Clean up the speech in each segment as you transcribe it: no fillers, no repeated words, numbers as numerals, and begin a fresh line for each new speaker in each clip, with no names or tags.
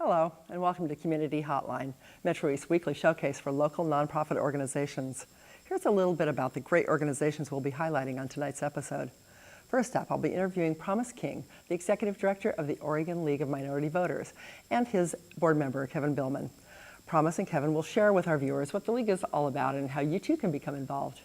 Hello, and welcome to Community Hotline, MetroEast's weekly showcase for local nonprofit organizations. Here's a little bit about the great organizations we'll be highlighting on tonight's episode. First up, I'll be interviewing Promise King, the Executive Director of the Oregon League of Minority Voters, and his board member, Kevin Billman. Promise and Kevin will share with our viewers what the League is all about and how you too can become involved.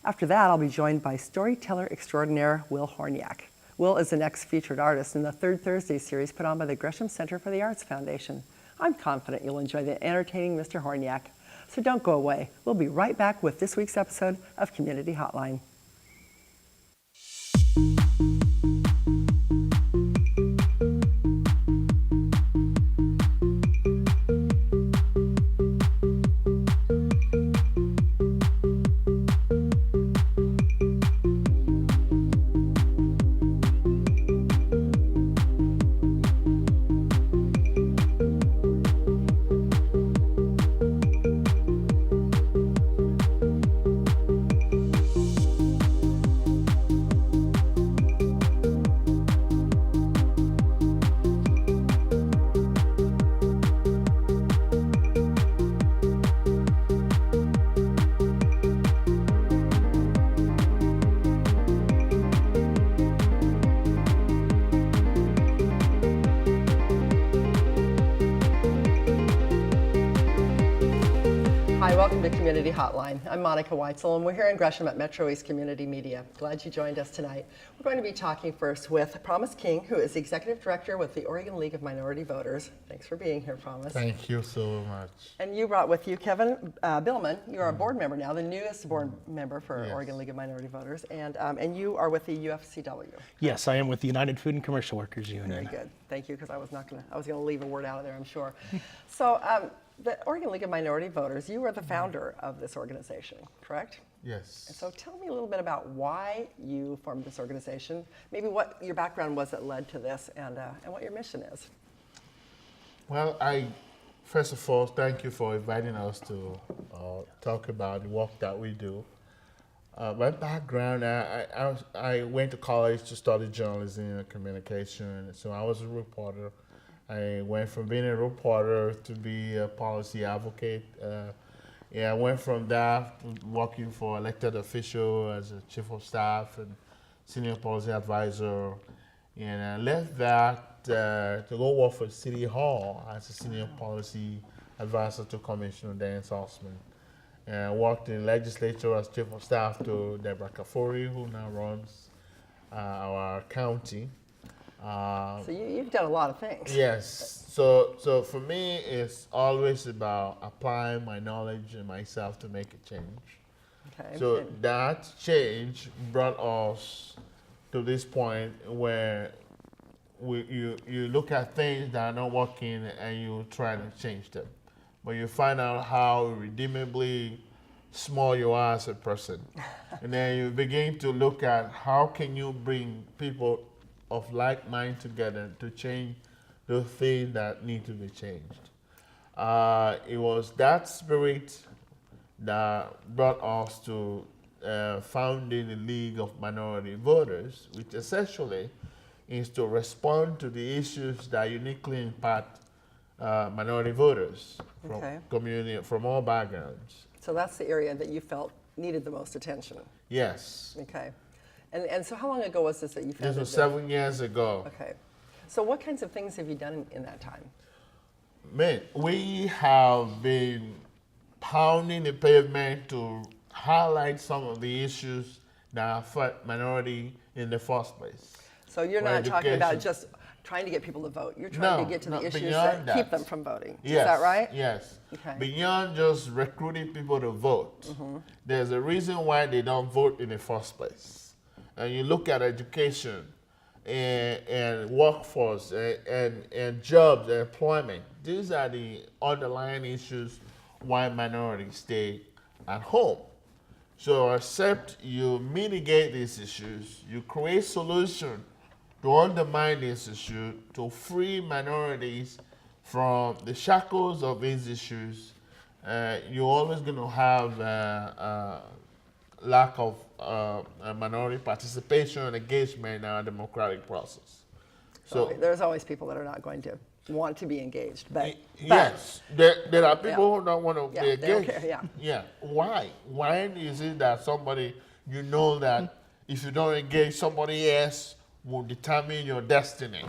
After that, I'll be joined by storyteller extraordinaire Will Horniak. Will is the next featured artist in the Third Thursday series put on by the Gresham Center for the Arts Foundation. I'm confident you'll enjoy the entertaining Mr. Horniak. So don't go away. We'll be right back with this week's episode of Community Hotline. Hi, welcome to Community Hotline. I'm Monica Weitzel, and we're here in Gresham at MetroEast Community Media. Glad you joined us tonight. We're going to be talking first with Promise King, who is the Executive Director with the Oregon League of Minority Voters. Thanks for being here, Promise.
Thank you so much.
And you brought with you Kevin Billman. You're a board member now, the newest board member for
Yes.
Oregon League of Minority Voters, and you are with the UFCW.
Yes, I am with the United Food and Commercial Workers Union.
Very good. Thank you, because I was going to leave a word out of there, I'm sure. So the Oregon League of Minority Voters, you were the founder of this organization, correct?
Yes.
And so tell me a little bit about why you formed this organization, maybe what your background was that led to this, and what your mission is.
Well, first of all, thank you for inviting us to talk about the work that we do. My background, I went to college to study journalism and communication, so I was a reporter. I went from being a reporter to be a policy advocate. I went from that to working for elected official as a chief of staff and senior policy advisor. And I left that to go work for City Hall as a senior policy advisor to Commissioner Dan Salzman. And I worked in legislature as chief of staff to Deborah Kafori, who now runs our county.
So you've done a lot of things.
Yes. So for me, it's always about applying my knowledge and myself to make a change.
Okay.
So that change brought us to this point where you look at things that are not working and you try to change them. But you find out how redeemably small you are as a person. And then you begin to look at how can you bring people of like mind together to change the things that need to be changed. It was that spirit that brought us to founding the League of Minority Voters, which essentially is to respond to the issues that uniquely impact minority voters from community, from all backgrounds.
So that's the area that you felt needed the most attention.
Yes.
Okay. And so how long ago was this that you founded
This was 7 years ago.
Okay. So what kinds of things have you done in that time?
Man, we have been pounding the pavement to highlight some of the issues that affect minority in the first place.
So you're not talking about just trying to get people to vote. You're trying to get to the issues that keep them from voting.
Yes,
is that right?
Yes.
Okay.
Beyond just recruiting people to vote, there's a reason why they don't vote in the first place. And you look at education and workforce and jobs and employment. These are the underlying issues why minorities stay at home. So except you mitigate these issues, you create solutions to undermine this issue, to free minorities from the shackles of these issues, you're always going to have lack of minority participation and engagement in our democratic process.
So there's always people that are not going to want to be engaged, but
Yes, there are people who don't want to be
Yeah, they don't
engaged.
care, yeah.
Yeah. Why? Why is it that somebody, you know that if you don't engage, somebody else will determine your destiny?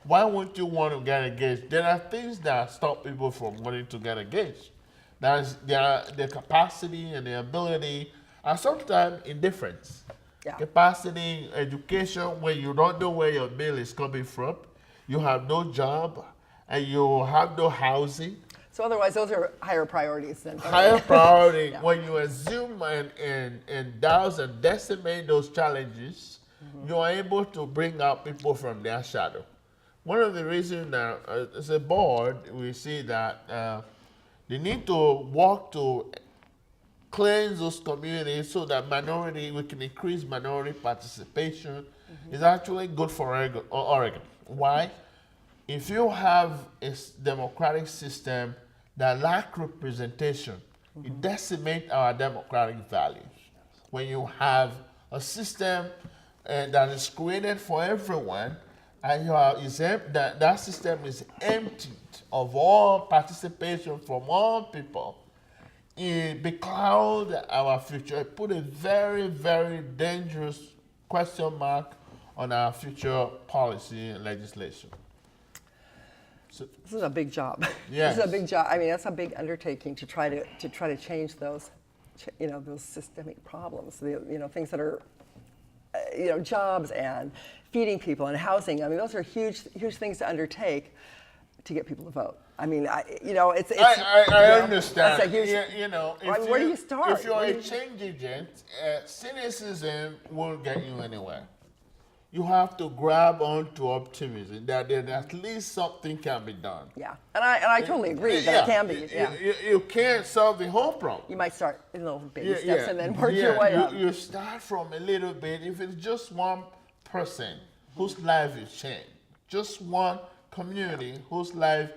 Why wouldn't you want to get engaged? There are things that stop people from wanting to get engaged. There's their capacity and their ability, and sometimes indifference.
Yeah.
Capacity, education, when you don't know where your bill is coming from, you have no job, and you have no housing.
So otherwise, those are higher priorities than
Higher priority,
Yeah.
when you assume and douse and decimate those challenges, you are able to bring out people from their shadow. One of the reasons that as a board, we see that they need to work to cleanse those communities so that we can increase minority participation. Is actually good for Oregon. Why? If you have a democratic system that lack representation, it decimates our democratic values. When you have a system that is created for everyone, and that system is emptied of all participation from all people, it becloud our future. It put a very, very dangerous question mark on our future policy and legislation.
This is a big job.
Yes.
This is a big job. I mean, that's a big undertaking to try to change those, those systemic problems. Things that are, jobs and feeding people and housing. I mean, those are huge things to undertake to get people to vote. I mean, it's.
I understand.
That's a huge, where do you start?
If you're a change agent, cynicism won't get you anywhere. You have to grab onto optimism that then at least something can be done.
Yeah, and I totally agree that it can be. Yeah.
You can't solve the whole problem.
You might start in little baby steps and then work your way up.
You start from a little bit. If it's just one person whose life is changed, just one community whose life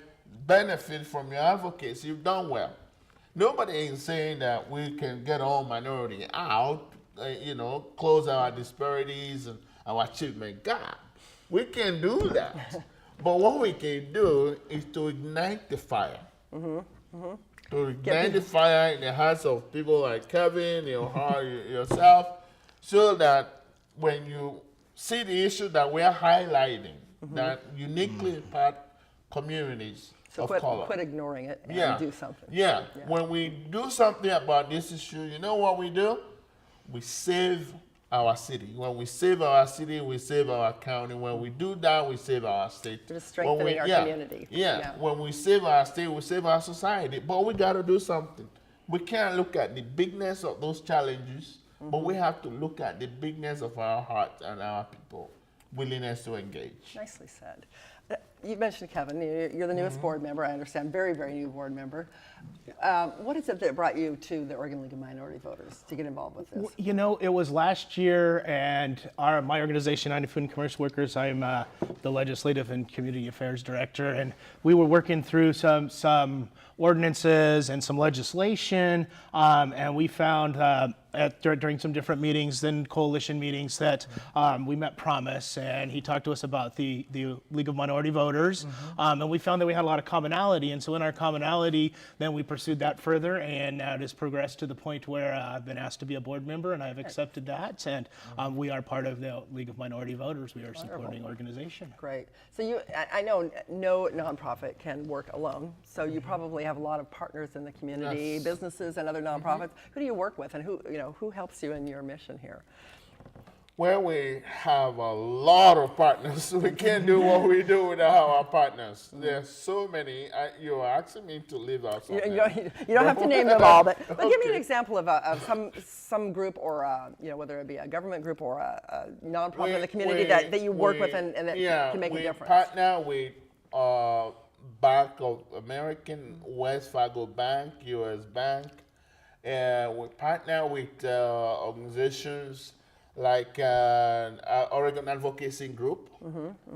benefits from your advocacy, you've done well. Nobody is saying that we can get all minority out, close our disparities and our achievement gap. We can do that. But what we can do is to ignite the fire. To ignite the fire in the hearts of people like Kevin, yourself, so that when you see the issue that we are highlighting, that uniquely impact communities
So
of color.
quit ignoring it and do something.
Yeah. When we do something about this issue, you know what we do? We save our city. When we save our city, we save our county. When we do that, we save our state.
Just strengthening our community.
Yeah. When we save our state, we save our society. But we got to do something. We can't look at the bigness of those challenges, but we have to look at the bigness of our heart and our people willingness to engage.
Nicely said. You mentioned Kevin. You're the newest board member. I understand, very, very new board member. What is it that brought you to the Oregon League of Minority Voters to get involved with this?
It was last year, and my organization, United Food and Commercial Workers, I'm the Legislative and Community Affairs Director, and we were working through some ordinances and some legislation, and we found during some different meetings, then coalition meetings, that we met Promise, and he talked to us about the League of Minority Voters, and we found that we had a lot of commonality, and so in our commonality, then we pursued that further, and now it has progressed to the point where I've been asked to be a board member, and I've accepted that, and we are part of the League of Minority Voters. We are a supporting organization.
Great. So I know no nonprofit can work alone, so you probably have a lot of partners in the community, businesses and other nonprofits. Who do you work with, and who helps you in your mission here?
Well, we have a lot of partners. We can't do what we do without our partners. There's so many. You're asking me to leave out some.
You don't have to name them all, but give me an example of some group or whether it be a government group or a nonprofit in the community that you work with and that can make a difference.
We partner with Bank of American, West Fargo Bank, U.S. Bank. We partner with organizations like Oregon Advocacy Group.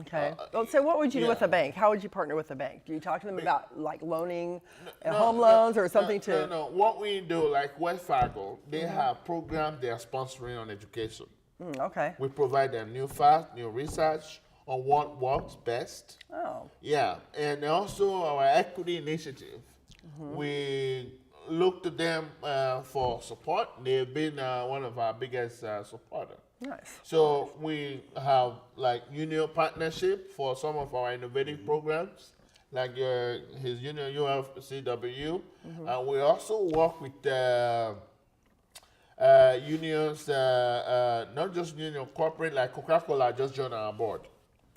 Okay. So what would you do with a bank? How would you partner with a bank? Do you talk to them about like loaning home loans or something to?
No. What we do, like West Fargo, they have programs they are sponsoring on education.
Okay.
We provide them new facts, new research, on what works best.
Oh,
Yeah, and also our equity initiative. We look to them for support. They've been one of our biggest supporters.
nice.
So we have like union partnership for some of our innovative programs, like his union UFCW. We also work with unions, not just union corporate, like Coca-Cola just joined our board.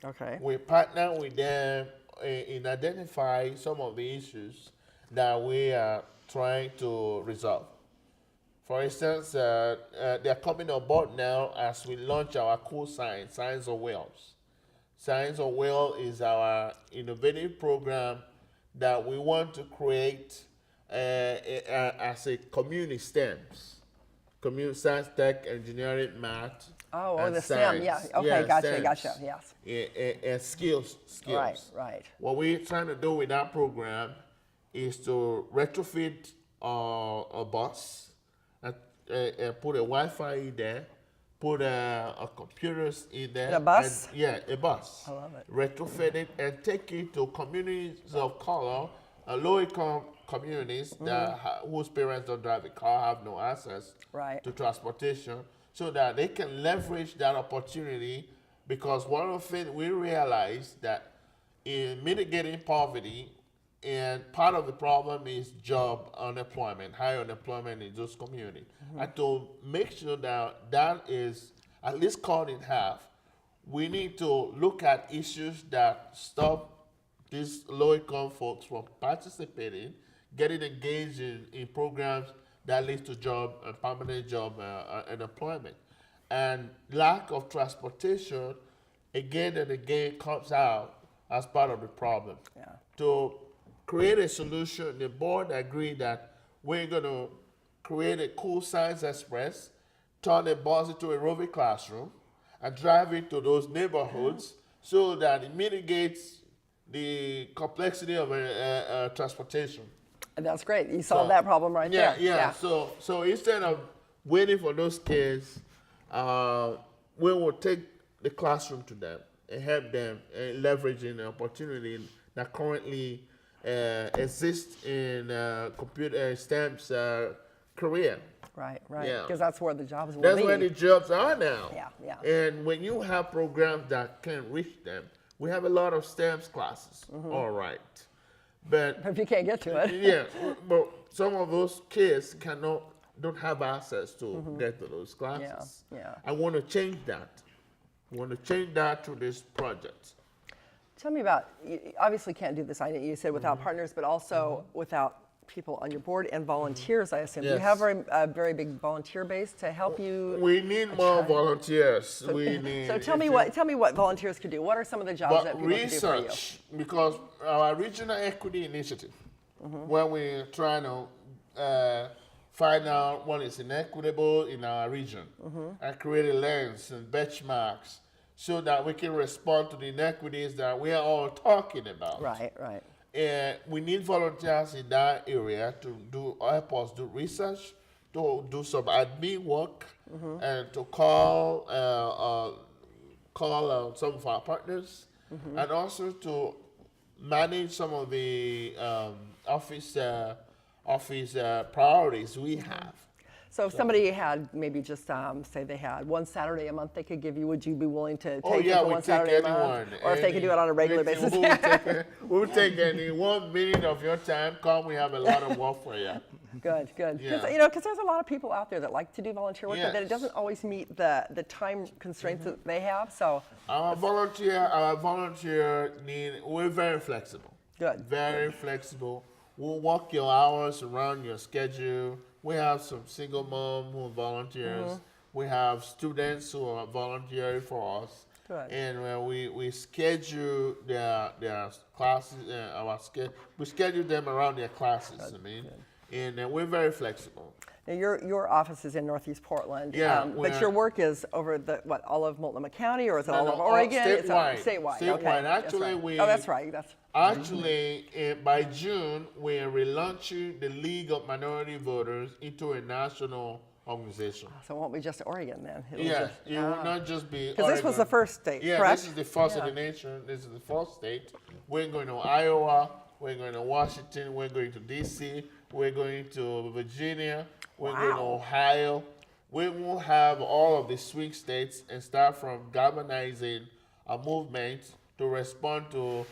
Okay.
We partner with them in identifying some of the issues that we are trying to resolve. For instance, they're coming on board now as we launch our cool Science of Wales. Science of Wales is our innovative program that we want to create as a community STEMs. Community science, tech, engineering, math.
Oh,
and
the STEM, yeah.
science.
Okay,
Yeah,
gotcha,
STEMs.
gotcha, yes.
And skills.
Right, right.
What we're trying to do with that program is to retrofit a bus and put a Wi-Fi in there, put a computers in there.
In a bus?
And, yeah, a bus.
I love it.
Retrofit it and take it to communities of color, low-income communities whose parents don't drive a car, have no access
Right.
to transportation, so that they can leverage that opportunity. Because one of the things we realized that in mitigating poverty, and part of the problem is job unemployment, high unemployment in those communities. And to make sure that that is at least cut in half, we need to look at issues that stop these low-income folks from participating, getting engaged in programs that lead to job and permanent job and employment. And lack of transportation, again and again, comes out as part of the problem.
Yeah.
To create a solution, the board agreed that we're going to create a cool Science Express, turn a bus into a roving classroom, and drive it to those neighborhoods so that it mitigates the complexity of transportation.
And that's great. You solved that problem right there.
Yeah. So instead of waiting for those kids, we will take the classroom to them and help them leveraging the opportunity that currently exists in computer STEM's career.
Right, right.
Yeah.
Because that's where the jobs will
That's
be.
where the jobs are now.
Yeah.
And when you have programs that can reach them, we have a lot of STEM's classes. All right. But
If you can't get to it.
yeah, but some of those kids don't have access to get to those classes.
Yeah.
I want to change that. I want to change that through this project.
Tell me about, you obviously can't do this, I know you said without partners, but also without people on your board and volunteers, I assume. Do you
Yes.
have a very big volunteer base to help you?
We need more volunteers. We need.
So tell me what volunteers could do. What are some of the jobs that
But
people can do for you?
research, because our regional equity initiative, where we're trying to find out what is inequitable in our region and create a lens and benchmarks so that we can respond to the inequities that we are all talking about.
Right.
And we need volunteers in that area to help us do research, to do some admin work, and to call some of our partners, and also to manage some of the office priorities we have.
So if somebody had maybe just say they had one Saturday a month they could give you, would you be willing to take it for
we
one
take
Saturday a
anyone.
month? Or if they could do it on a regular basis?
We'll take any 1 minute of your time. Come, we have a lot of work for you.
Good.
Yeah.
Because there's a lot of people out there that like to do volunteer work, but then it
Yes.
doesn't always meet the time constraints that they have. So
Our volunteer need. We're very flexible.
Good.
Very flexible. We'll work your hours around your schedule. We have some single mom who are volunteers. We have students who are volunteering for us.
Good.
And we schedule their classes. We schedule them around their classes. And we're very flexible.
now your office is in Northeast Portland,
Yeah,
but your work is over all of Multnomah County, or is it all of Oregon? It's statewide. Okay.
Actually,
That's right.
Actually, by June, we're relaunching the League of Minority Voters into a national organization.
So it won't be just Oregon then?
Yes, it will not just be
Because this was the
Oregon.
first state,
Yeah,
correct?
this is the first
Yeah.
of the nation. This is the first state. We're going to Iowa. We're going to Washington. We're going to D.C. We're going to Virginia. We're going to
Wow.
Ohio. We will have all of the swing states and start from galvanizing a movement to respond to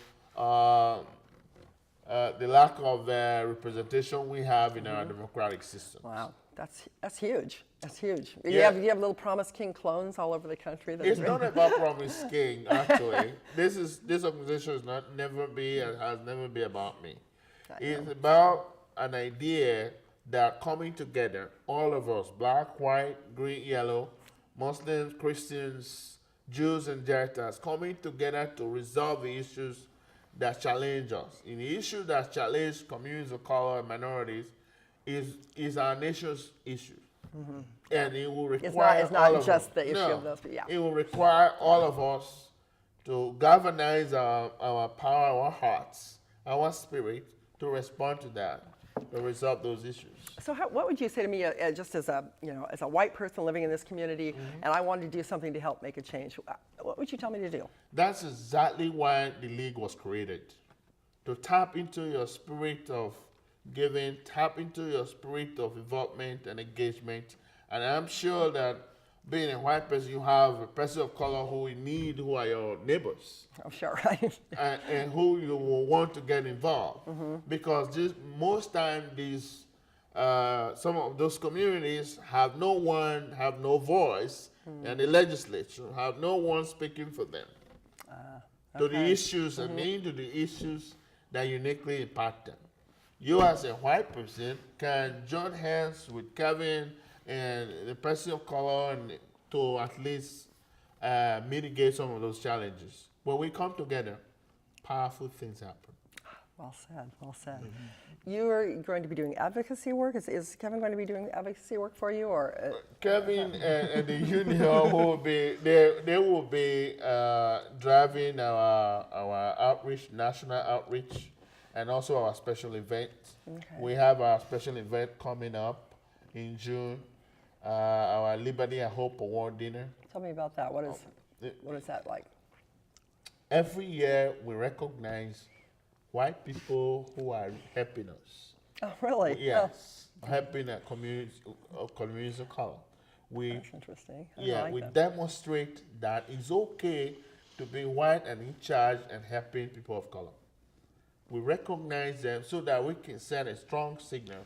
the lack of representation we have in our democratic system.
Wow, that's huge. That's huge.
Yeah.
You have little Promise King clones all over the country. That
It's
are-
not about Promise King, actually. This organization is not never be and has never been about me. It's about an idea that coming together, all of us, black, white, green, yellow, Muslims, Christians, Jews, and Gentiles, coming together to resolve the issues that challenge us. In the issue that challenge communities of color and minorities is our nation's issue. And it will require
it's not
all of
just
us.
the issue
No,
of those people, yeah.
It will require all of us to galvanize our power, our hearts, our spirit to respond to that, to resolve those issues.
So what would you say to me, just as a as a white person living in this community, and I wanted to do something to help make a change? What would you tell me to do?
That's exactly why the league was created, to tap into your spirit of giving, tap into your spirit of involvement and engagement. And I'm sure that being a white person, you have a person of color who you need, who are your neighbors,
Oh, sure, right.
and who you will want to get involved. Because most time these some of those communities have no one, have no voice, and the legislature have no one speaking for them to the issues and into the issues that uniquely impact them. You as a white person can join hands with Kevin and the person of color and to at least mitigate some of those challenges. When we come together, powerful things happen.
Well said, well said. You are going to be doing advocacy work? Is Kevin going to be doing advocacy work for you, or?
Kevin and the union will be they will be driving our outreach, national outreach, and also our special events.
Okay.
We have our special event coming up in June, our Liberty and Hope Award dinner.
Tell me about that. What is that like?
Every year we recognize white people who are helping us.
Oh, really?
Yes, helping communities of color.
Oh, that's interesting. I
Yeah,
like
we
that.
demonstrate that it's okay to be white and in charge and helping people of color. We recognize them so that we can send a strong signal.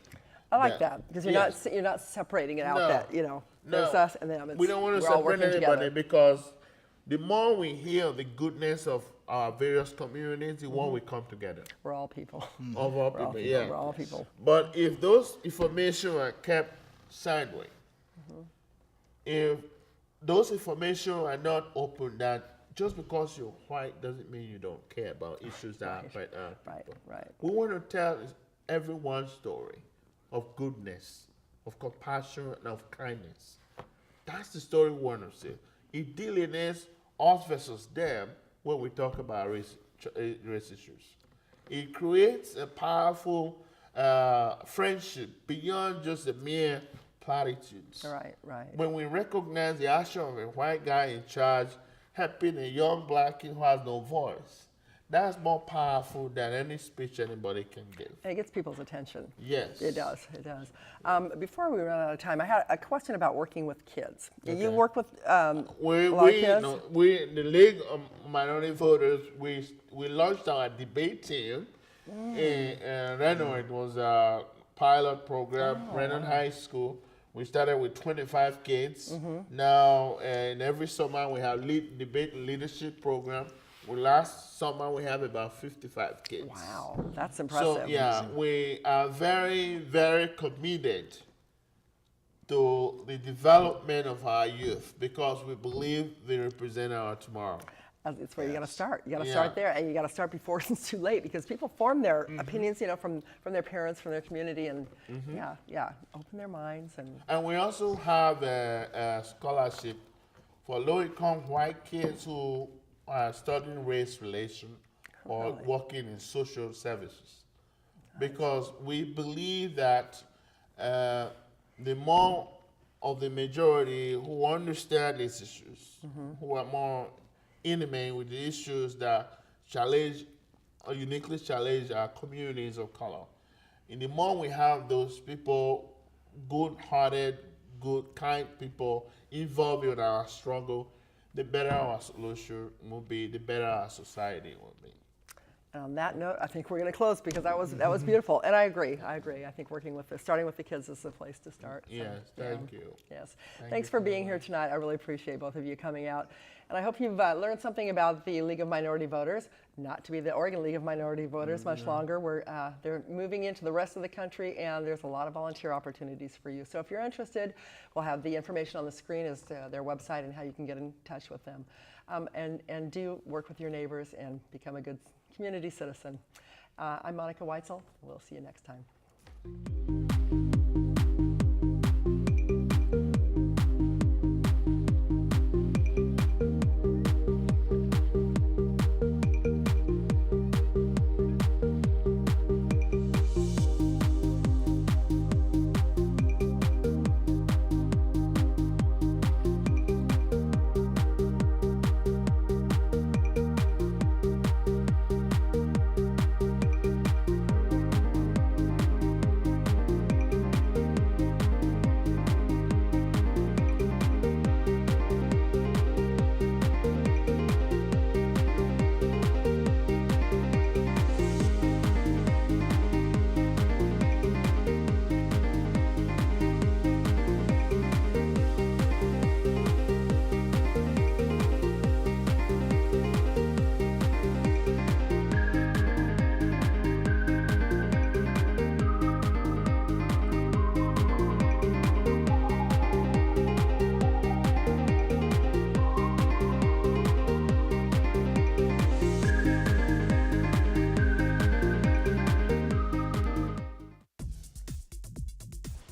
I like that because
Yes.
you're not separating it out.
No.
That there's us and them.
We don't want to
we're all
separate
working
anybody
together.
because the more we hear the goodness of our various communities, the more we come together.
We're all people.
Of
We're
all
all
people,
people.
yeah.
We're all people.
But if those information are kept sideways, if those information are not open, that just because you're white doesn't mean you don't care about issues that affect our
Right,
people.
right.
We want to tell everyone's story of goodness, of compassion, and of kindness. That's the story we want to see. It delineates us versus them when we talk about race issues. It creates a powerful friendship beyond just the mere platitudes.
Right, right.
When we recognize the action of a white guy in charge helping a young black kid who has no voice, that's more powerful than any speech anybody can give.
And it gets people's attention.
Yes.
It does. It does. Before we run out of time, I had a question about working with kids. You
Okay.
work with a lot of
We,
kids?
no, we, the League of Minority Voters, we launched our debate team in Reno. It was a pilot program, Reno High School. We started with 25 kids. Now, and every summer we have debate leadership program. Last summer we have about 55 kids.
Wow, that's impressive.
So yeah, we are very, very committed to the development of our youth because we believe they represent our tomorrow.
It's where you got to start. You got to
Yeah.
start there, and you got to start before it's too late because people form their opinions, from their parents, from their community, and yeah, open their minds and.
And we also have a scholarship for low-income white kids who are studying race relations or
Really?
working in social services. Because we believe that the more of the majority who understand these issues, who are more intimate with the issues that challenge or uniquely challenge our communities of color. And the more we have those people, good-hearted, good, kind people involved in our struggle, the better our solution will be, the better our society will be.
And on that note, I think we're going to close because that was beautiful. And I agree. I think starting with the kids is the place to start. So,
Yes, thank you.
Yes.
Thank
Thanks
you
for
so
being here
much.
tonight. I really appreciate both of you coming out. And I hope you've learned something about the League of Minority Voters, not to be the Oregon League of Minority Voters much longer. They're moving into the rest of the country, and there's a lot of volunteer opportunities for you. So if you're interested, we'll have the information on the screen as to their website and how you can get in touch with them. And do work with your neighbors and become a good community citizen. I'm Monica Weitzel. We'll see you next time.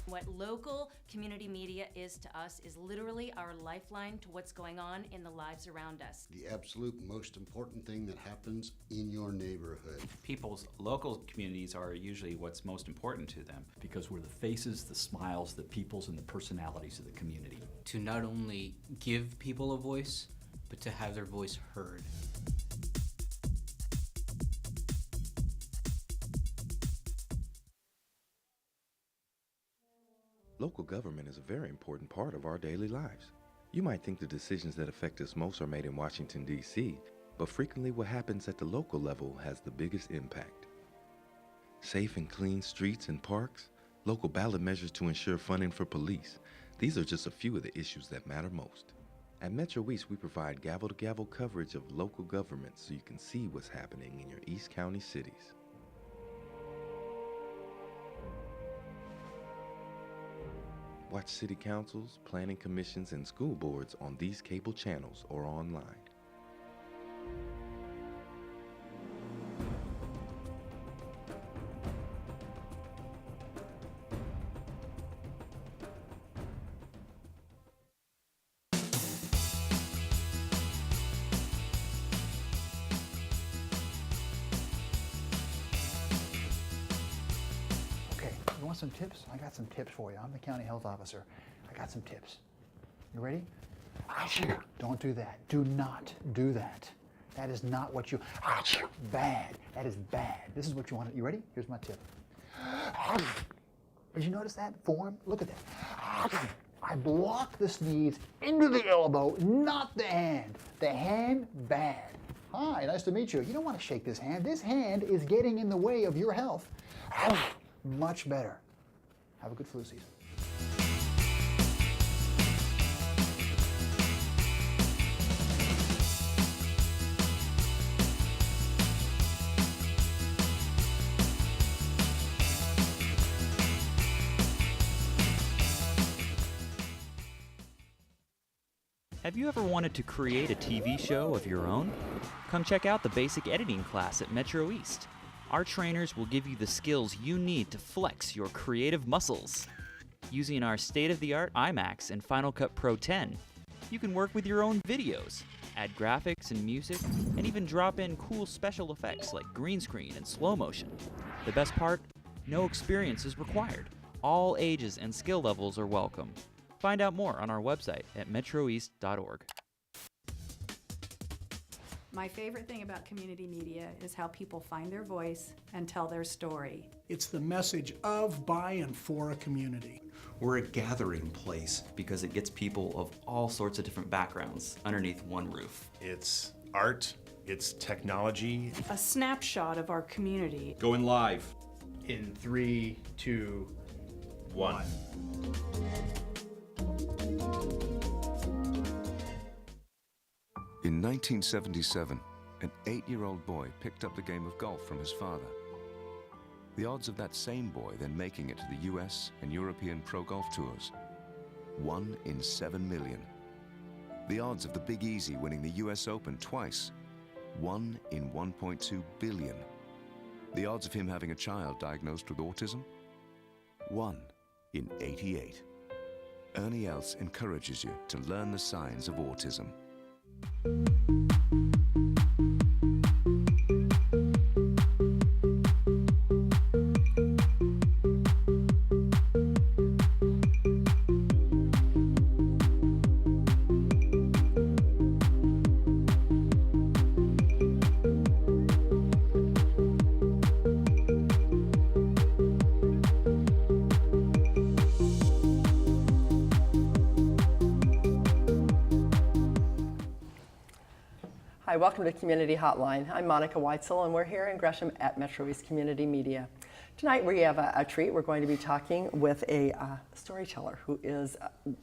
What local community media is to us is literally our lifeline to what's going on in the lives around us.
The absolute most important thing that happens in your neighborhood.
People's local communities are usually what's most important to them.
Because we're the faces, the smiles, the peoples, and the personalities of the community.
To not only give people a voice, but to have their voice heard.
Local government is a very important part of our daily lives. You might think the decisions that affect us most are made in Washington, D.C., but frequently what happens at the local level has the biggest impact. Safe and clean streets and parks, local ballot measures to ensure funding for police, these are just a few of the issues that matter most. At MetroEast, we provide gavel-to-gavel coverage of local government so you can see what's happening in your East County cities. Watch city councils, planning commissions, and school boards on these cable channels or online.
Okay, you want some tips? I got some tips for you. I'm the county health officer. I got some tips. You ready? Don't do that. Do not do that. That is not what you, bad. That is bad. This is what you want. You ready? Here's my tip. Did you notice that form? Look at that. I block the sneeze into the elbow, not the hand. The hand, bad. Hi, nice to meet you. You don't want to shake this hand. This hand is getting in the way of your health. Much better. Have a good flu season.
Have you ever wanted to create a TV show of your own? Come check out the basic editing class at MetroEast. Our trainers will give you the skills you need to flex your creative muscles. Using our state-of-the-art IMAX and Final Cut Pro 10, you can work with your own videos, add graphics and music, and even drop in cool special effects like green screen and slow motion. The best part? No experience is required. All ages and skill levels are welcome. Find out more on our website at metroeast.org.
My favorite thing about community media is how people find their voice and tell their story.
It's the message of, by, and for a community.
We're a gathering place because it gets people of all sorts of different backgrounds underneath one roof.
It's art, it's technology.
A snapshot of our community.
Going live.
In 3, 2, 1.
In 1977, an 8-year-old boy picked up the game of golf from his father. The odds of that same boy then making it to the US and European Pro Golf Tours, 1 in 7 million. The odds of the Big Easy winning the US Open twice, 1 in 1.2 billion. The odds of him having a child diagnosed with autism, 1 in 88. Ernie Els encourages you to learn the signs of autism.
Hi, welcome to Community Hotline. I'm Monica Weitzel, and we're here in Gresham at MetroEast Community Media. Tonight we have a treat. We're going to be talking with a storyteller who is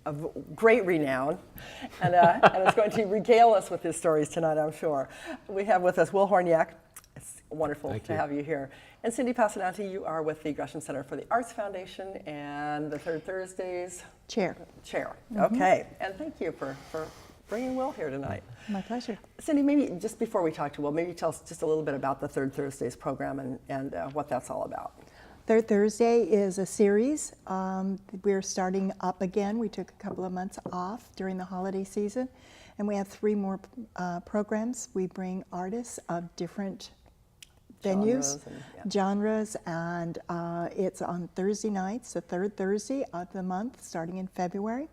of great renown, and is going to regale us with his stories tonight, I'm sure. We have with us Will Horniak. It's wonderful to have you here. And Cindy Passananti, you are with the Gresham Center for the Arts Foundation and the Third Thursdays Chair. Okay, and thank you for bringing Will here tonight.
My pleasure.
Cindy, maybe just before we talk to Will, maybe tell us just a little bit about the Third Thursdays program and what that's all about.
Third Thursday is a series. We're starting up again. We took a couple of months off during the holiday season, and we have 3 more programs. We bring artists of different venues, genres, and it's on Thursday nights, the third Thursday of the month, starting in February.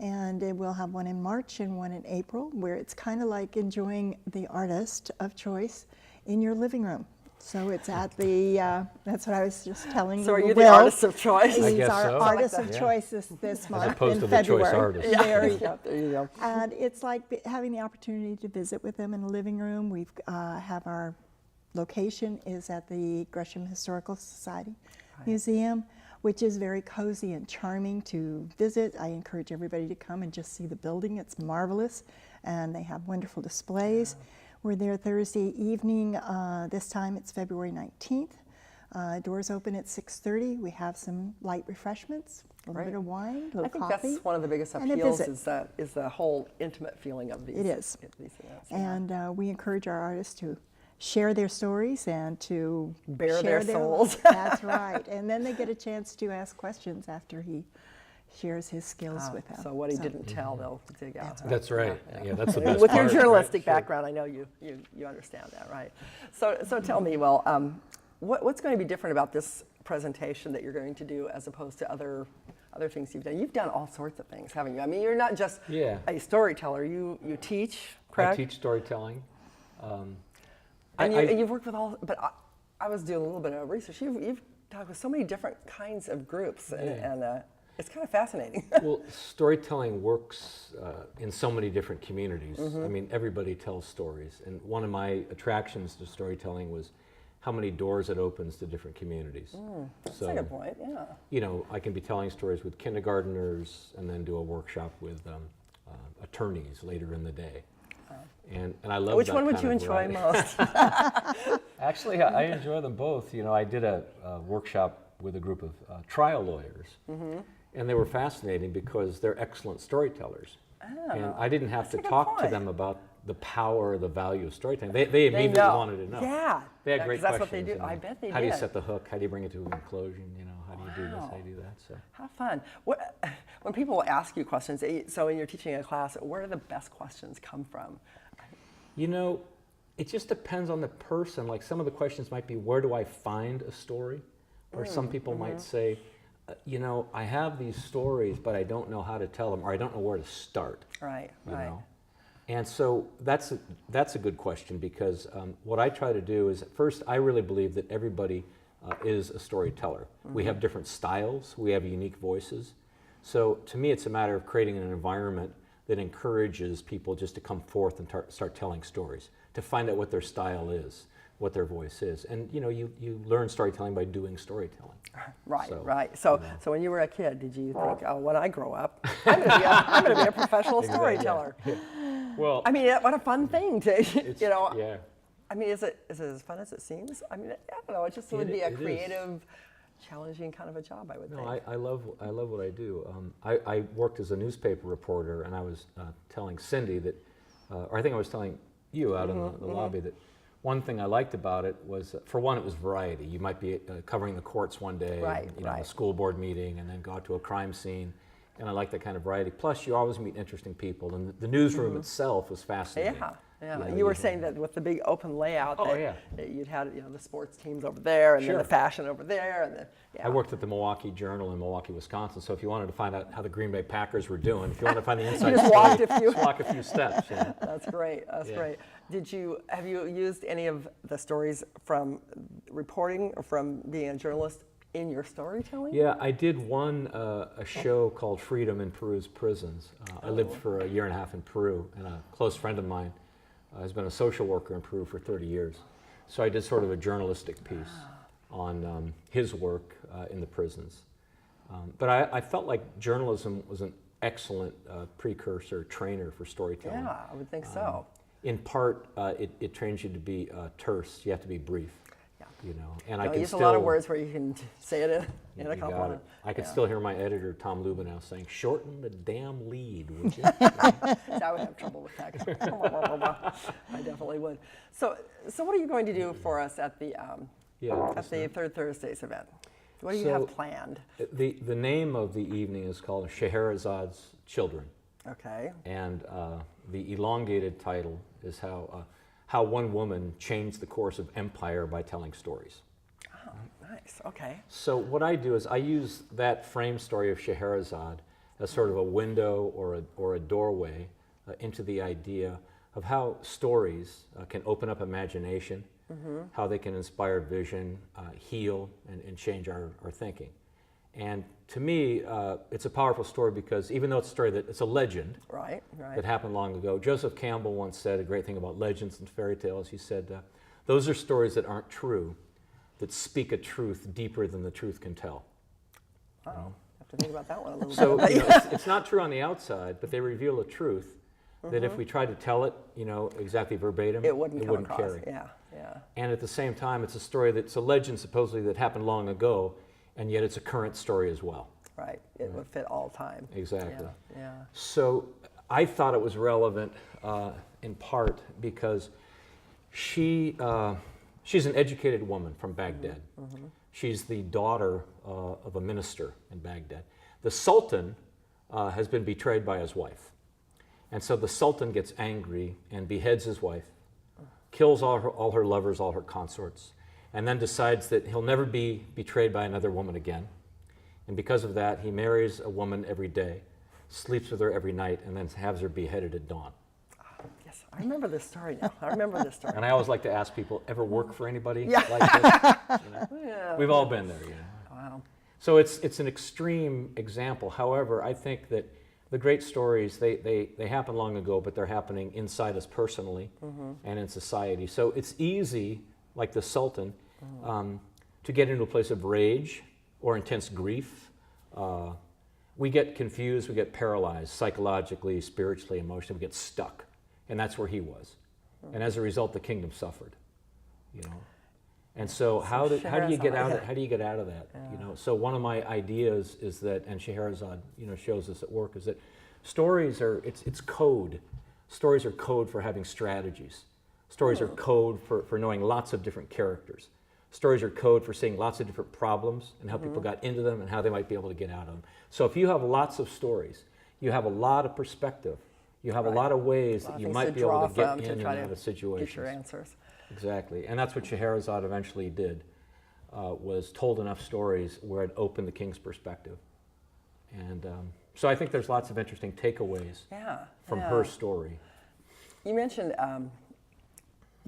And we'll have one in March and one in April, where it's kind of like enjoying the artist of choice in your living room. So it's at the, that's what I was just telling you.
So are you the artist of choice?
He's our artist of choice this month in February. As opposed to the choice artist. There you go.
There you go.
And it's like having the opportunity to visit with them in the living room. We've have our location is at the Gresham Historical Society Museum, which is very cozy and charming to visit. I encourage everybody to come and just see the building. It's marvelous, and they have wonderful displays. We're there Thursday evening. This time it's February 19th. Doors open at 6:30. We have some light refreshments, a little bit of wine, a little coffee.
I think that's one of the biggest appeals is the whole intimate feeling of these.
It is.
These events.
And we encourage our artists to share their stories and to
bare their souls.
That's right. And then they get a chance to ask questions after he shares his skills with them.
So what he didn't tell, they'll dig out.
That's right. Yeah, that's the best
With
part,
your journalistic
right?
background, I know you understand that, right? So tell me, well, what's going to be different about this presentation that you're going to do as opposed to other things you've done? You've done all sorts of things, haven't you? I mean, you're not just a storyteller. You teach, correct?
I teach storytelling.
And you've worked with all, but I was doing a little bit of research. You've talked with so many different kinds of groups, and it's kind of fascinating.
Well, storytelling works in so many different communities. I mean, everybody tells stories, and one of my attractions to storytelling was how many doors it opens to different communities.
That's a good point, yeah.
You know, I can be telling stories with kindergartners and then do a workshop with attorneys later in the day. And I love
Which
that
one would
kind
you
of
enjoy
variety.
most?
Actually, I enjoy them both. You know, I did a workshop with a group of trial lawyers, and they were fascinating because they're excellent storytellers. And I didn't have to talk to them about the power or the value of storytelling. They immediately wanted to know.
Yeah.
They had great
that's
questions.
what they do.
You know,
I bet they
how do you
did.
set the hook? How do you bring it to a conclusion? You know, how do you do this? How do you do that? So.
How fun. When people ask you questions, so when you're teaching a class, where do the best questions come from?
You know, it just depends on the person. Like some of the questions might be, where do I find a story? Or some people might say, you know, I have these stories, but I don't know how to tell them, or I don't know where to start.
Right,
you
right.
know? And so that's a good question, because what I try to do is, first, I really believe that everybody is a storyteller. We have different styles, we have unique voices. So to me, it's a matter of creating an environment that encourages people just to come forth and start telling stories, to find out what their style is, what their voice is. And you know, you learn storytelling by doing storytelling.
Right,
So,
right. So,
you know.
so when you were a kid, did you think, oh, when I grow up, I'm going to be a professional
Exactly,
storyteller?
yeah. Well,
I mean, what a fun thing to, you know.
Yeah.
I mean, is it as fun as it seems? I mean, I don't know. It just would be a creative, challenging kind of a job, I would think.
No, I love what I do. I worked as a newspaper reporter, and I was telling Cindy that, or I think I was telling you out in the lobby, that one thing I liked about it was, for one, it was variety. You might be covering the courts one day, you know, a school board meeting, and then go out to a crime scene. And I like that kind of variety. Plus, you always meet interesting people, and the newsroom itself was fascinating.
Yeah, yeah.
You know,
you were saying that with the big open layout,
Oh,
that,
yeah.
that you'd had, you know, the sports teams over there, and then
Sure.
the fashion over there, and
I worked at the Milwaukee Journal in Milwaukee, Wisconsin. So if you wanted to find out how the Green Bay Packers were doing, if you wanted to find the inside
just
story,
walked a few.
just walk a few steps. You know?
That's great. That's
Yeah.
great. Have you used any of the stories from reporting or from being a journalist in your storytelling?
Yeah, I did a show called Freedom in Peru's Prisons. I lived for a year and a half in Peru, and a close friend of mine has been a social worker in Peru for 30 years. So I did sort of a journalistic piece on his work in the prisons. But I felt like journalism was an excellent precursor, trainer for storytelling.
Yeah, I would think so.
In part, it trains you to be terse. You have to be brief. You know, and I can
use
still
a lot of words where you can say it in a
you
couple
got
of.
it. I can still hear my editor Tom Lubinow saying, "Shorten the damn lead, would you?"
I would have trouble with that. I definitely would. So what are you going to do for us at the Third Thursdays event? What do you have planned?
The name of the evening is called Scheherazad's Children.
Okay.
And the elongated title is how one woman changed the course of empire by telling stories.
Oh, nice. Okay.
So what I do is I use that frame story of Scheherazade as sort of a window or a doorway into the idea of how stories can open up imagination, how they can inspire vision, heal, and change our thinking. And to me, it's a powerful story because even though it's a story it's a legend that happened long ago, Joseph Campbell once said a great thing about legends and fairy tales. He said, those are stories that aren't true, that speak a truth deeper than the truth can tell.
Oh, I have to think about that one a little
so,
bit.
You know, it's not true on the outside, but they reveal a truth that if we tried to tell it, you know, exactly verbatim,
it wouldn't across.
Carry.
Yeah, yeah.
And at the same time, it's a story that's a legend supposedly that happened long ago, and yet it's a current story as well.
Right, it would fit all time.
Exactly.
Yeah.
So I thought it was relevant in part because she's an educated woman from Baghdad. She's the daughter of a minister in Baghdad. The Sultan has been betrayed by his wife. And so the Sultan gets angry and beheads his wife, kills all her lovers, all her consorts, and then decides that he'll never be betrayed by another woman again. And because of that, he marries a woman every day, sleeps with her every night, and then has her beheaded at dawn.
Yes, I remember this story now. I remember this story.
And I always like to ask people, ever work for anybody
Yeah.
like this? You know?
Yeah.
We've all been there, you know.
Wow.
So it's an extreme example. However, I think that the great stories, they happen long ago, but they're happening inside us personally and in society. So it's easy, like the Sultan, to get into a place of rage or intense grief. We get confused, we get paralyzed psychologically, spiritually, emotionally, we get stuck. And that's where he was. And as a result, the kingdom suffered, you know. And so how do you get out of, how do you get out of that?
Yeah.
You know, so one of my ideas is that, and Scheherazade, you know, shows us at work, is that stories are it's code. Stories are code for having strategies. Stories are code for knowing lots of different characters. Stories are code for seeing lots of different problems and how people got into them and how they might be able to get out of them. So if you have lots of stories, you have a lot of perspective. You have a lot of ways that you might be able to get in and out of situations.
Get your answers.
Exactly, and that's what Scheherazade eventually did. was told enough stories where it opened the king's perspective. And so I think there's lots of interesting takeaways from her story.
You mentioned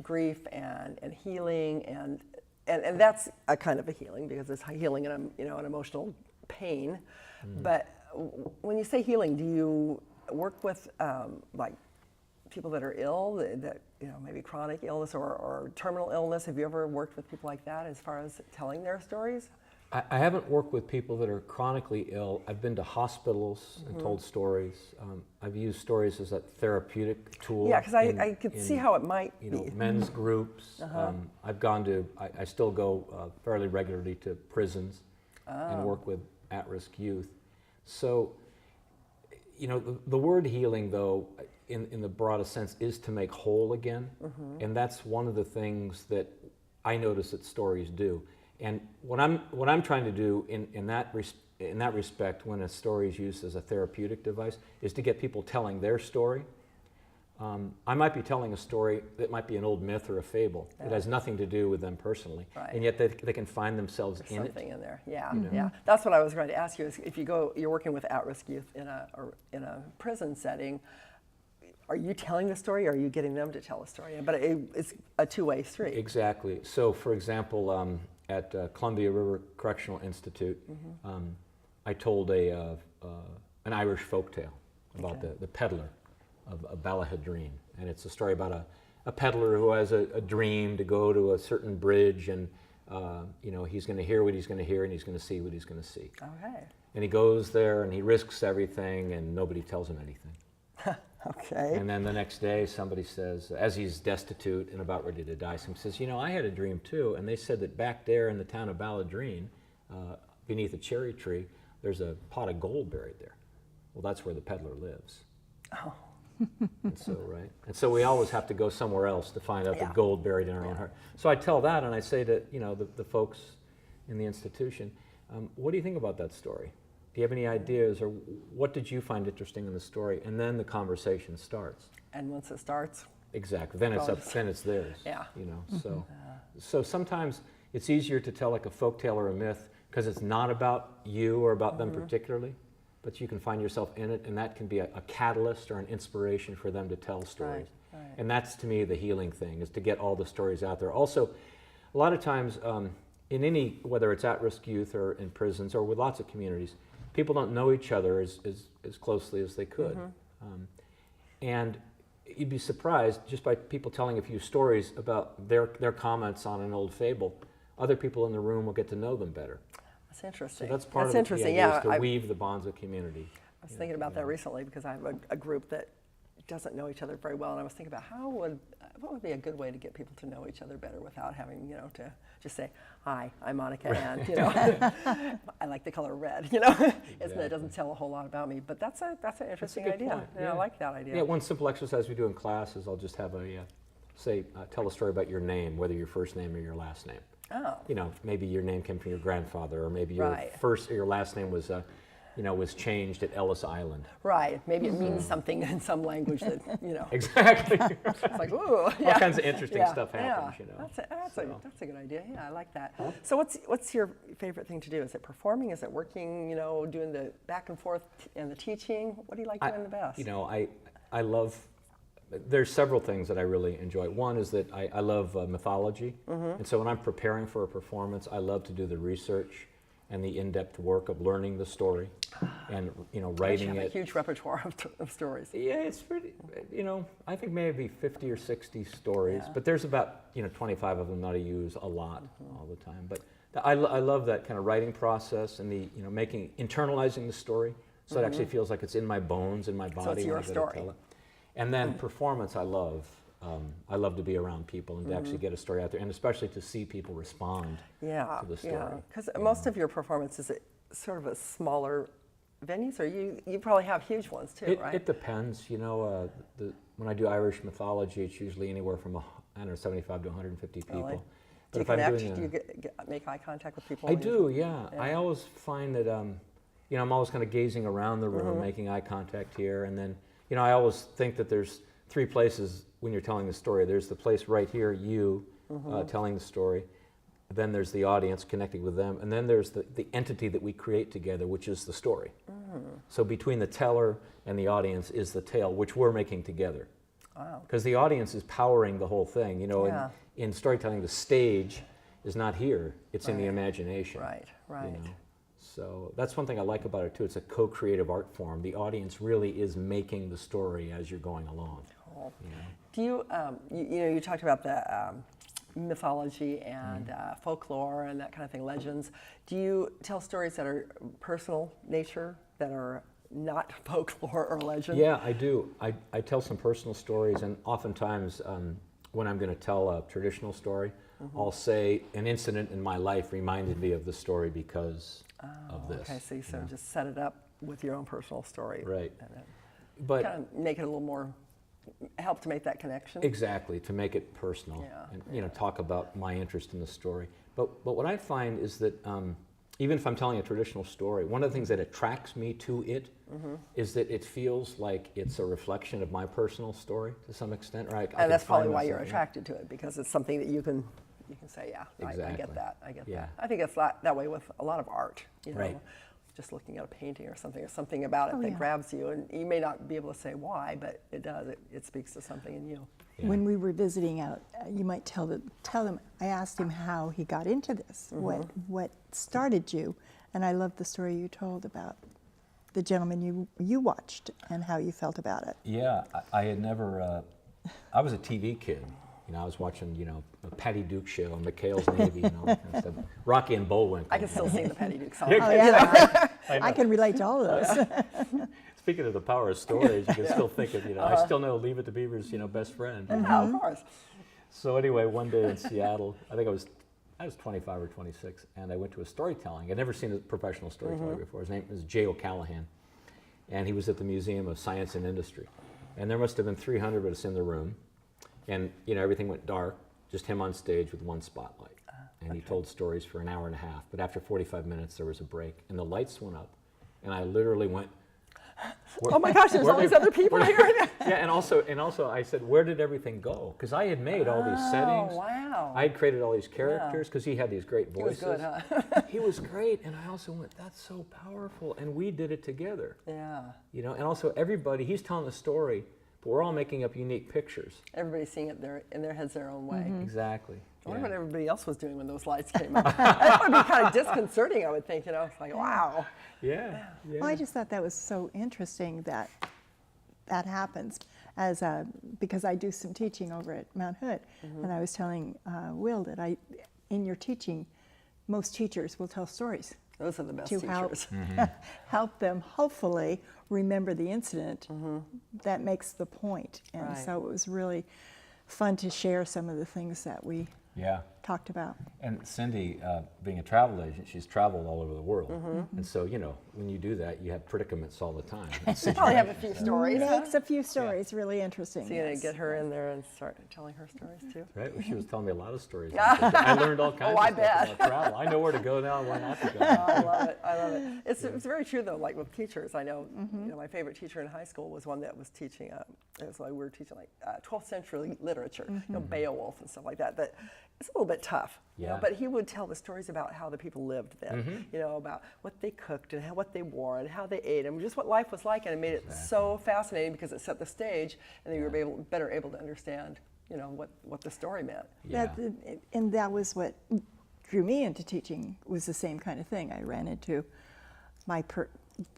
grief and healing, and that's a kind of a healing because it's healing in an emotional pain. But when you say healing, do you work with like people that are ill, that maybe chronic illness or terminal illness? Have you ever worked with people like that as far as telling their stories?
I haven't worked with people that are chronically ill. I've been to hospitals and told stories. I've used stories as a therapeutic tool.
Yeah, because I could see how it might be.
Men's groups. I've gone to, I still go fairly regularly to prisons and work with at-risk youth. So, the word healing, though, in the broadest sense, is to make whole again. And that's one of the things that I notice that stories do. And what I'm trying to do in that respect, when a story is used as a therapeutic device, is to get people telling their story. I might be telling a story that might be an old myth or a fable. It has nothing to do with them personally, and yet they can find themselves in it.
Something in there, yeah. That's what I was going to ask you. Is if you're working with at-risk youth in a prison setting, are you telling the story, or are you getting them to tell a story? But it's a two-way street.
Exactly. So, for example, at Columbia River Correctional Institute, I told an Irish folktale about the peddler of Ballahadreen, and it's a story about a peddler who has a dream to go to a certain bridge, and he's going to hear what he's going to hear, and he's going to see what he's going to see.
Okay.
And he goes there, and he risks everything, and nobody tells him anything.
Okay.
And then the next day, somebody says, as he's destitute and about ready to die, somebody says, I had a dream too, and they said that back there in the town of Balladreen, beneath a cherry tree, there's a pot of gold buried there. Well, that's where the peddler lives.
Oh.
And so we always have to go somewhere else to find out the gold buried in our own heart. So I tell that, and I say to the folks in the institution, what do you think about that story? Do you have any ideas, or what did you find interesting in the story? And then the conversation starts.
And once it starts,
exactly, then it's theirs.
Yeah.
So sometimes it's easier to tell like a folktale or a myth because it's not about you or about them particularly, but you can find yourself in it, and that can be a catalyst or an inspiration for them to tell stories.
Right.
And that's, to me, the healing thing, is to get all the stories out there. Also, a lot of times in any, whether it's at-risk youth or in prisons or with lots of communities, people don't know each other as closely as they could. And you'd be surprised just by people telling a few stories about their comments on an old fable. Other people in the room will get to know them better.
That's interesting.
So that's part of the idea, is to weave the bonds of community.
I was thinking about that recently because I have a group that doesn't know each other very well, and I was thinking about what would be a good way to get people to know each other better without having to just say, "Hi, I'm Monica, and I like the color red." Exactly. It doesn't tell a whole lot about me, but that's an interesting idea. Yeah, I like that idea.
Yeah, one simple exercise we do in class is I'll just have tell a story about your name, whether your first name or your last name.
Oh.
Maybe your name came from your grandfather, or maybe your last name was was changed at Ellis Island.
Right. Maybe it means something in some language that,
Exactly.
It's like, ooh.
All kinds of interesting stuff happens,
That's a good idea. Yeah, I like that. So what's your favorite thing to do? Is it performing? Is it working, doing the back and forth and the teaching? What do you like doing the best?
I love, there's several things that I really enjoy. One is that I love mythology. And so when I'm preparing for a performance, I love to do the research and the in-depth work of learning the story and writing it.
You have a huge repertoire of stories.
Yeah, it's pretty, I think maybe 50 or 60 stories, but there's about 25 of them that I use a lot all the time. But I love that kind of writing process and the internalizing the story, so it actually feels like it's in my bones, in my body.
So it's your story.
Tell it. And then performance, I love. I love to be around people and to actually get a story out there, and especially to see people respond to the story.
Yeah, because most of your performances are sort of a smaller venues, or you probably have huge ones too, right?
It depends. When I do Irish mythology, it's usually anywhere from 75 to 150 people.
Really?
But
do you connect? Do you make eye contact with people?
I do, yeah. I always find that I'm always kind of gazing around the room, making eye contact here, and then I always think that there's three places when you're telling the story. There's the place right here, you telling the story. then there's the audience connecting with them, and then there's the entity that we create together, which is the story. So between the teller and the audience is the tale, which we're making together.
Wow.
Because the audience is powering the whole thing. You know,
Yeah.
in storytelling, the stage is not here, it's in the imagination.
Right, right.
You know? So that's one thing I like about it too. It's a co-creative art form. The audience really is making the story as you're going along.
Cool.
You know?
Do you, you talked about the mythology and folklore and that kind of thing, legends. Do you tell stories that are personal nature, that are not folklore or legend?
Yeah, I do. I tell some personal stories, and oftentimes when I'm going to tell a traditional story, I'll say an incident in my life reminded me of the story because of this.
Okay, so you sort of just set it up with your own personal story.
Right.
And then
But
kind of make it a little more, help to make that connection.
exactly, to make it personal,
Yeah,
and you know, talk about my interest in the story. But what I find is that even if I'm telling a traditional story, one of the things that attracts me to it is that it feels like it's a reflection of my personal story to some extent, right? I
And that's
can
probably
find
why you're
myself in it.
attracted to it, because it's something that you can say, yeah, I
Exactly.
get that, I get
Yeah.
that. I think it's that way with a lot of art, you know.
Right.
Just looking at a painting or something about it
Oh,
that
yeah.
grabs you, and you may not be able to say why, but it does. It speaks to something in you.
When we were visiting out, you might tell him, I asked him how he got into this, what started you, and I loved the story you told about the gentleman you watched and how you felt about it.
Yeah, I had never, I was a TV kid. You know, I was watching, you know, the Patty Duke show and McHale's Navy and all that kind of stuff. Rocky and Bullwinkle.
I can still sing the Patty Duke song.
Oh, yeah.
I know.
I can relate to all of those.
Speaking of the power of stories, you can still think of, you know, I still know Leave It to Beaver's, you know, best friend.
Yeah, of course.
So anyway, one day in Seattle, I think I was 25 or 26, and I went to a storytelling. I'd never seen a professional storyteller before. His name was Jay O'Callahan, and he was at the Museum of Science and Industry. And there must have been 300 of us in the room, and you know, everything went dark, just him on stage with one spotlight. And he told stories for an hour and a half, but after 45 minutes there was a break, and the lights went up, and I literally went,
Oh my gosh, there's all these other people here.
Yeah, and also I said, where did everything go? Because I had made all these settings.
Oh, wow.
I had created all these characters because he had these great voices.
He was good, huh?
He was great, and I also went, that's so powerful, and we did it together.
Yeah.
You know, and also everybody, he's telling the story, but we're all making up unique pictures.
Everybody's seeing it in their heads their own way.
Exactly.
I wonder what everybody else was doing when those lights came up. That would be kind of disconcerting, I would think, you know. It's like, wow.
Yeah.
Well, I just thought that was so interesting that that happens, because I do some teaching over at Mount Hood, and I was telling Will that in your teaching, most teachers will tell stories.
Those are the best
to
teachers.
help them hopefully remember the incident that makes the point. And
Right.
so it was really fun to share some of the things that we talked about.
And Cindy, being a travel agent, she's traveled all over the world. And so, you know, when you do that, you have predicaments all the time.
You probably have a few stories.
Makes a few stories really interesting.
So you're going
yes.
to get her in there and start telling her stories too?
Right? Well, she was telling me a lot of stories. I learned all kinds
I
of stuff
bet.
about travel. I know where to go now and where not to go.
I love it. I love it. It's very true though. Like with teachers, I know. You know, my favorite teacher in high school was one that was teaching. It was like we were teaching like 12th century literature, you know, Beowulf and stuff like that. But it's a little bit tough. You know,
Yeah.
but he would tell the stories about how the people lived then. You know, about what they cooked and what they wore and how they ate and just what life was like, and it made it so fascinating because it set the stage, and then you were better able to understand, you know, what the story meant.
And that was what drew me into teaching, was the same kind of thing. I ran into my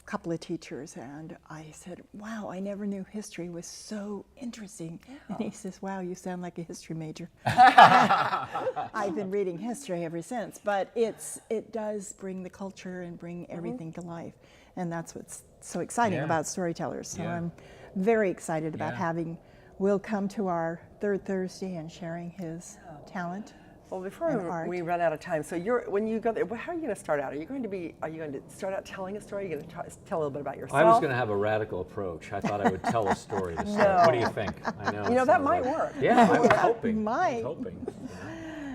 couple of teachers and I said, wow, I never knew history was so interesting. And he says, wow, you sound like a history major. I've been reading history ever since, but it does bring the culture and bring everything to life. And that's what's so exciting about storytellers. So I'm very excited about having Will come to our third Thursday and sharing his talent.
Well, before we run out of time, so when you go there, how are you going to start out? Are you going to start out telling a story? Are you going to tell a little bit about yourself?
I was going to have a radical approach. I thought I would tell a story to start. What do you think? I know.
You know, that might work.
Yeah, I was hoping.
Might.
I was hoping.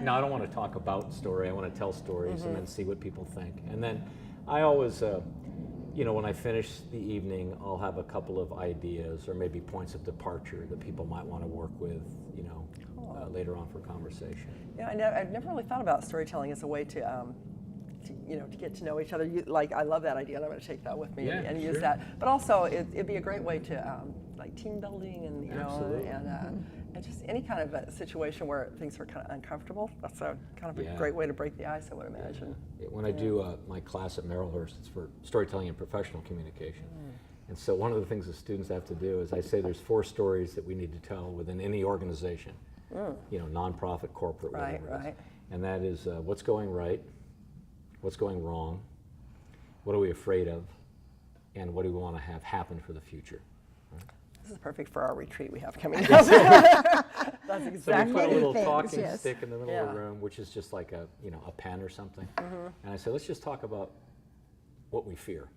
No, I don't want to talk about story. I want to tell stories and then see what people think. And then I always, you know, when I finish the evening, I'll have a couple of ideas or maybe points of departure that people might want to work with, you know, later on for conversation.
Yeah, I've never really thought about storytelling as a way to you know, to get to know each other. Like, I love that idea, and I'm going to take that with me and use that. But also, it'd be a great way to like team building and you know, and just any kind of a situation where things are kind of uncomfortable. That's a kind of a great way to break the ice, I would imagine.
When I do my class at Merrillhurst, it's for storytelling and professional communication. And so one of the things the students have to do is I say there's 4 stories that we need to tell within any organization, you know, nonprofit, corporate, whatever it is. And that is what's going right, what's going wrong, what are we afraid of, and what do we want to have happen for the future.
This is perfect for our retreat we have coming up. That's exactly.
So we put a little talking stick in the middle of the room, which is just like a, you know, a pen or something. And I say, let's just talk about what we fear,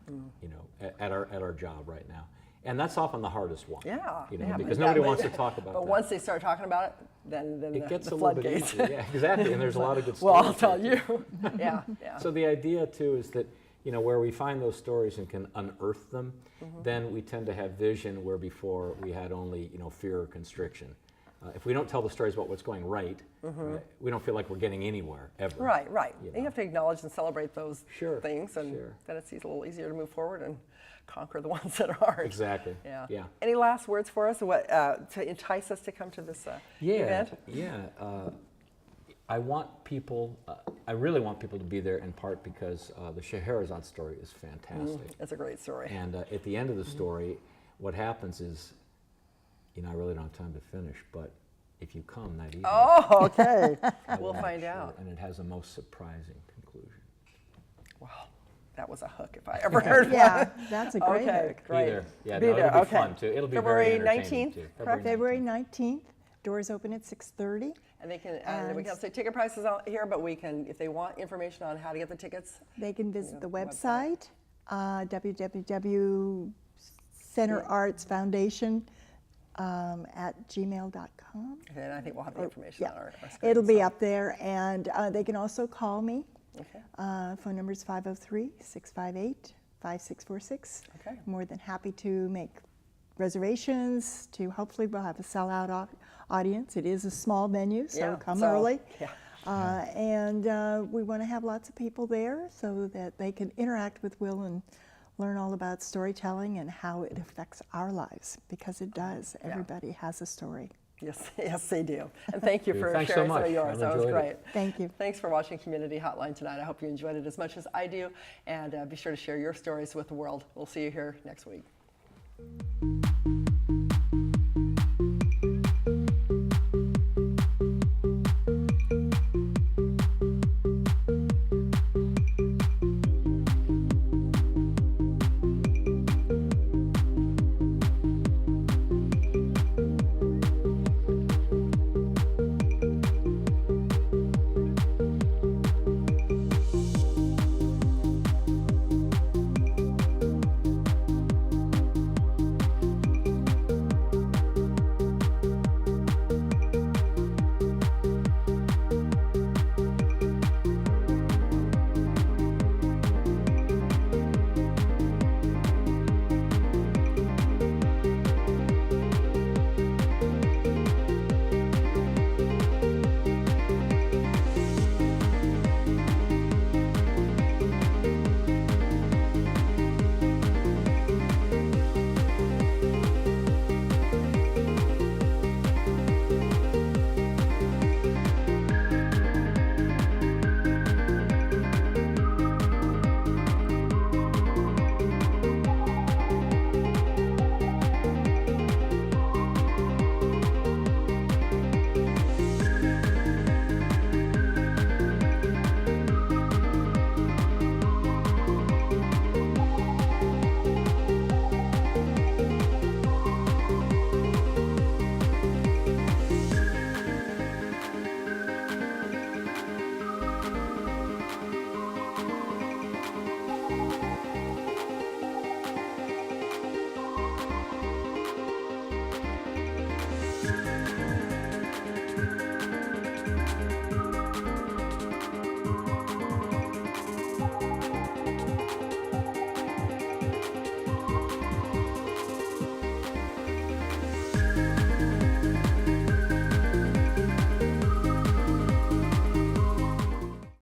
you know, at our job right now. And that's often the hardest one. You know, because nobody wants to talk about that.
But once they start talking about it, then
it gets
the
a little bit
floodgates.
easier. Yeah, exactly. And there's a lot of good stories.
Well, I'll tell you.
So the idea too is that, you know, where we find those stories and can unearth them, then we tend to have vision where before we had only, you know, fear or constriction. If we don't tell the stories about what's going right, we don't feel like we're getting anywhere ever.
Right.
You know?
You have to acknowledge and celebrate those things, and then it's a little easier to move forward and conquer the ones that aren't.
Exactly.
Yeah. Any last words for us? What to entice us to come to this event? I want people. I really want people to be there in part because the Scheherazade story is fantastic. It's a great story.
And at the end of the story, what happens is, you know, I really don't have time to finish, but if you come that evening,
okay, we'll find out.
And it has a most surprising conclusion.
Wow, that was a hook if I ever heard one.
Yeah, that's a great hook.
Great.
Be there. Yeah,
be
no,
there.
It'll be fun too. It'll be
February
very entertaining
19th,
too.
February 19th. Doors open at 6:30.
And they can, we can't say ticket prices out here, but we can, if they want information on how to get the tickets.
They can visit the website, www.centerartsfoundation@gmail.com.
Okay, and I think we'll have the information on our screen.
It'll be up there, and they can also call me. Phone number is 503-658-5646.
Okay.
More than happy to make reservations, to hopefully we'll have a sellout audience. It is a small venue, so come early. And we want to have lots of people there so that they can interact with Will and learn all about storytelling and how it affects our lives, because it does. Everybody has a story.
Yes, they do. And thank you for
Thanks
sharing
so
some
much.
of yours. That was great.
Thank you.
Thanks for watching Community Hotline tonight. I hope you enjoyed it as much as I do. And be sure to share your stories with the world. We'll see you here next week.